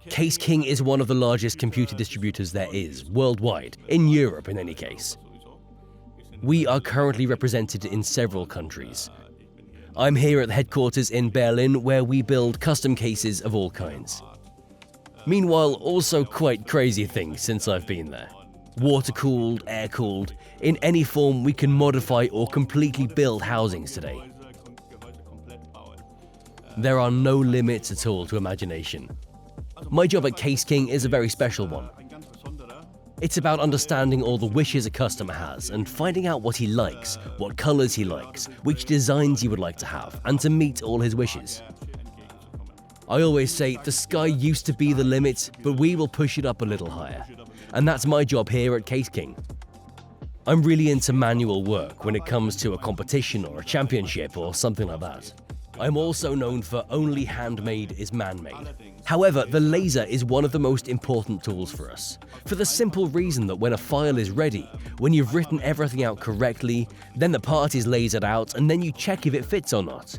Caseking is one of the largest computer distributors there is, worldwide, in Europe in any case. We are currently represented in several countries. I'm here at the headquarters in Berlin, where we build custom cases of all kinds. Meanwhile, also quite crazy things since I've been there. Water-cooled, air-cooled, in any form we can modify or completely build housings today. There are no limits at all to imagination. My job at Caseking is a very special one. It's about understanding all the wishes a customer has and finding out what he likes, what colors he likes, which designs he would like to have, and to meet all his wishes. I always say the sky used to be the limit, but we will push it up a little higher. And that's my job here at Caseking. I'm really into manual work when it comes to a competition or a championship or something like that. I'm also known for only handmade is man-made. However, the laser is one of the most important tools for us, for the simple reason that when a file is ready, when you've written everything out correctly, then the part is lasered out and then you check if it fits or not.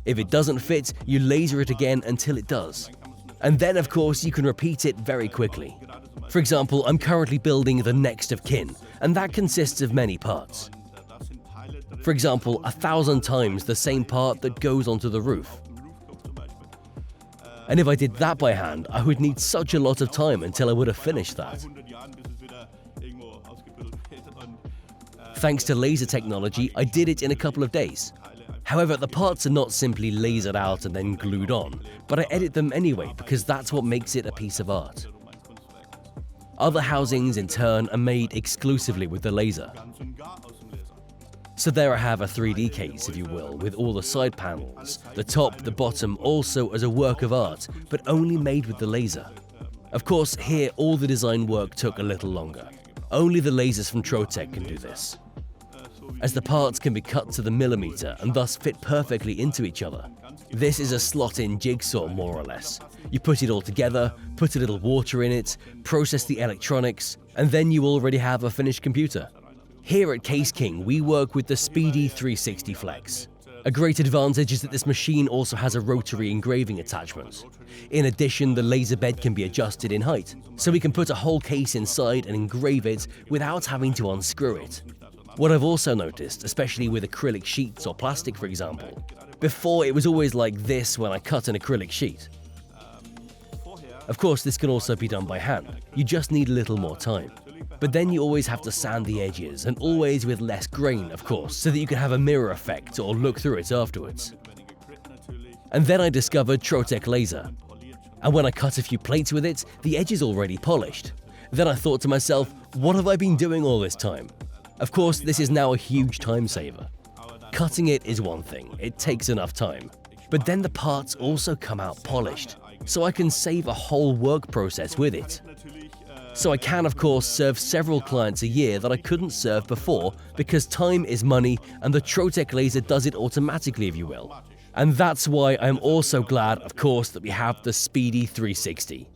If it doesn't fit, you laser it again until it does. And then, of course, you can repeat it very quickly. For example, I'm currently building the next of kin, and that consists of many parts. For example, 1,000 times the same part that goes onto the roof. And if I did that by hand, I would need such a lot of time until I would have finished that. Thanks to laser technology, I did it in a couple of days. However, the parts are not simply lasered out and then glued on, but I edit them anyway because that's what makes it a piece of art. Other housings, in turn, are made exclusively with the laser. So there I have a 3D case, if you will, with all the side panels, the top, the bottom, also as a work of art, but only made with the laser. Of course, here all the design work took a little longer. Only the lasers from Trotec can do this, as the parts can be cut to the millimeter and thus fit perfectly into each other. This is a slot-in jigsaw, more or less. You put it all together, put a little water in it, process the electronics, and then you already have a finished computer. Here at Caseking, we work with the Speedy 360 Flexx. A great advantage is that this machine also has a rotary engraving attachment. In addition, the laser bed can be adjusted in height, so we can put a whole case inside and engrave it without having to unscrew it. What I've also noticed, especially with acrylic sheets or plastic for example, before it was always like this when I cut an acrylic sheet. Of course, this can also be done by hand. You just need a little more time. But then you always have to sand the edges, and always with less grain, of course, so that you can have a mirror effect or look through it afterwards. And then I discovered Trotec laser. And when I cut a few plates with it, the edge is already polished. Then I thought to myself, what have I been doing all this time? Of course, this is now a huge time saver. Cutting it is one thing, it takes enough time. But then the parts also come out polished, so I can save a whole work process with it. So I can, of course, serve several clients a year that I couldn't serve before because time is money and the Trotec laser does it automatically, if you will. And that's why I'm also glad, of course, that we have the Speedy 360.